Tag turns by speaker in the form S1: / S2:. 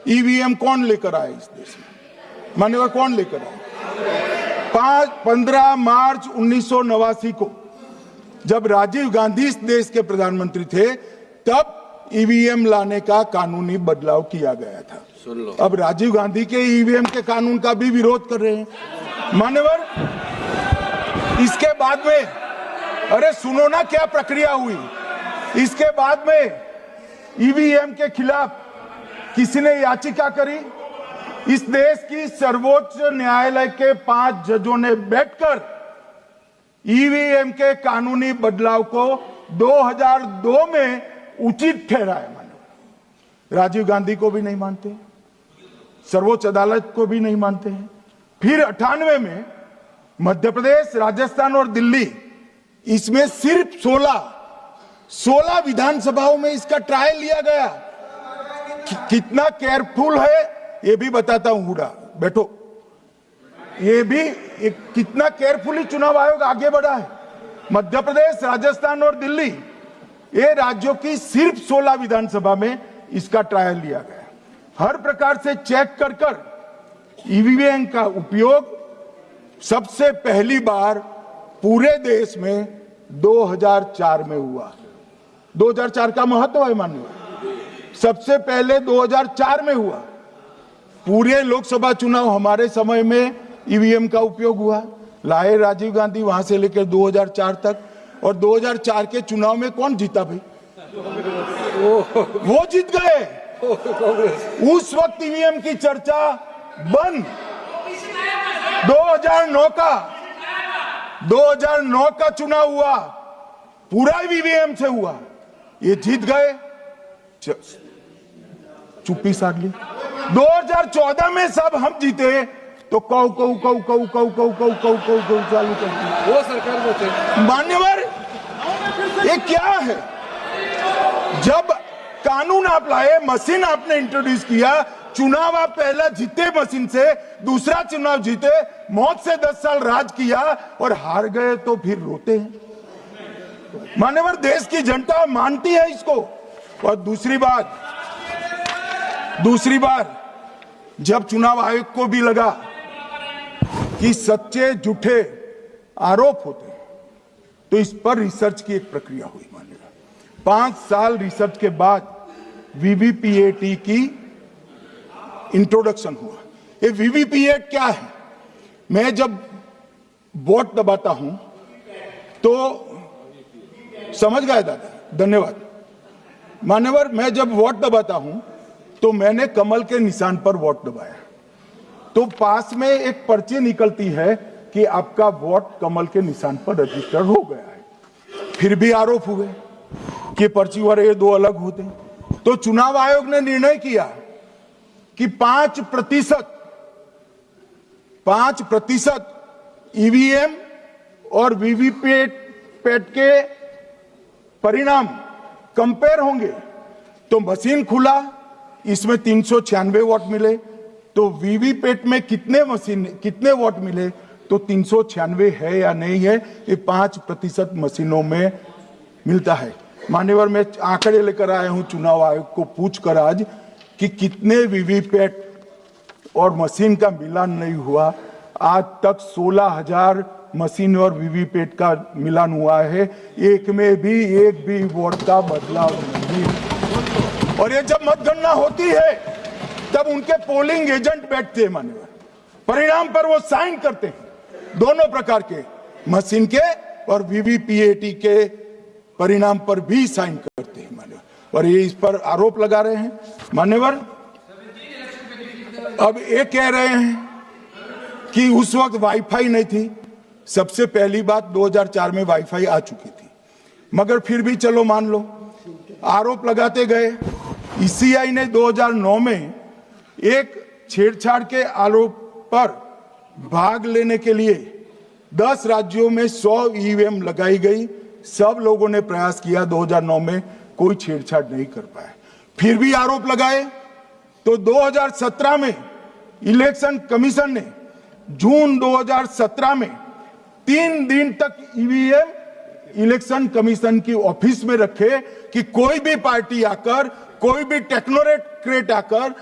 S1: EVM कौन लेकर आया इस देश में? मान्यवर कौन लेकर आया? 15 मार्च 1989 को जब राजीव गांधी इस देश के प्रधानमंत्री थे तब ईवीएम लाने का कानूनी बदलाव किया गया था। अब राजीव गांधी के ईवीएम के कानून का भी विरोध कर रहे हैं मान्यवर। इसके बाद में, अरे सुनो ना क्या प्रक्रिया हुई। इसके बाद में ईवीएम के खिलाफ किसी ने याचिका करी। इस देश की सर्वोच्च न्यायालय के 5 जजों ने बैठकर ईवीएम के कानूनी बदलाव को 2002 में उचित ठहराया। मानो राजीव गांधी को भी नहीं मानते, सर्वोच्च अदालत को भी नहीं मानते हैं। फिर 98 में मध्य प्रदेश, राजस्थान और दिल्ली, इसमें सिर्फ 16 विधानसभाओं में इसका ट्रायल लिया गया। कितना केयरफुल है ये भी बताता हूं। हुडा बैठो, ये भी कितना केयरफुली चुनाव आयोग आगे बढ़ा है। मध्य प्रदेश, राजस्थान और दिल्ली, ये राज्यों की सिर्फ 16 विधानसभा में इसका ट्रायल लिया गया। हर प्रकार से चेक कर ईवीएम का उपयोग सबसे पहली बार पूरे देश में 2004 में हुआ। 2004 का महत्व है माननीय, सबसे पहले 2004 में हुआ। पूरे लोकसभा चुनाव हमारे समय में ईवीएम का उपयोग हुआ। लाए राजीव गांधी, वहां से लेकर 2004 तक। और 2004 के चुनाव में कौन जीता भाई? वो जीत गए। उस वक्त ईवीएम की चर्चा बंद। 2009 का चुनाव हुआ, पूरा ईवीएम से हुआ, ये जीत गए। चुप्पी साध ली। 2014 में सब हम जीते तो कौ चालू कर दी वो सरकार में थे। मान्यवर ये क्या है? जब कानून आप लाए, मशीन आपने इंट्रोड्यूस किया, चुनाव आप पहला जीते मशीन से, दूसरा चुनाव जीते, मौत से 10 साल राज किया और हार गए तो फिर रोते हैं। मान्यवर देश की जनता मानती है इसको। और दूसरी बार जब चुनाव आयोग को भी लगा कि सच्चे झूठे आरोप होते हैं तो इस पर रिसर्च की एक प्रक्रिया हुई। मानिएगा 5 साल रिसर्च के बाद वीवीपीएटी की इंट्रोडक्शन हुआ। ये वीवीपीएटी क्या है? मैं जब वोट दबाता हूं तो समझ गए दादा, धन्यवाद मान्यवर। मैं जब वोट दबाता हूं तो मैंने कमल के निशान पर वोट दबाया, तो पास में एक पर्ची निकलती है कि आपका वोट कमल के निशान पर रजिस्टर हो गया है। फिर भी आरोप हुए कि पर्ची वाले ये 2 अलग होते। तो चुनाव आयोग ने निर्णय किया कि 5% ईवीएम और वीवीपैट के परिणाम कंपेयर होंगे। तो मशीन खुला, इसमें 396 वोट मिले। तो वीवीपैट में कितने वोट मिले तो 396 है या नहीं है, ये 5% मशीनों में मिलता है। मान्यवर मैं आंकड़े लेकर आया हूं चुनाव आयोग को पूछकर आज कि कितने वीवीपैट और मशीन का मिलान नहीं हुआ। आज तक 16,000 मशीन और वीवीपैट का मिलान हुआ है, एक भी वोट का बदलाव नहीं। और ये जब मतगणना होती है तब उनके पोलिंग एजेंट बैठते हैं मान्यवर, परिणाम पर वो साइन करते हैं, दोनों प्रकार के, मशीन के और वीवीपीएटी के परिणाम पर भी साइन करते हैं मान्यवर। और ये इस पर आरोप लगा रहे हैं मान्यवर। अब ये कह रहे हैं कि उस वक्त वाईफाई नहीं थी। सबसे पहली बात 2004 में वाईफाई आ चुकी थी, मगर फिर भी चलो मान लो, आरोप लगाते गए। ईसीआई ने 2009 में एक छेड़छाड़ के आरोप पर भाग लेने के लिए 10 राज्यों में 100 ईवीएम लगाई गई। सब लोगों ने प्रयास किया, 2009 में कोई छेड़छाड़ नहीं कर पाया। फिर भी आरोप लगाए तो 2017 में इलेक्शन कमीशन ने जून 2017 में 3 दिन तक ईवीएम इलेक्शन कमीशन की ऑफिस में रखे कि कोई भी पार्टी आकर, कोई भी टेक्नोक्रेट आकर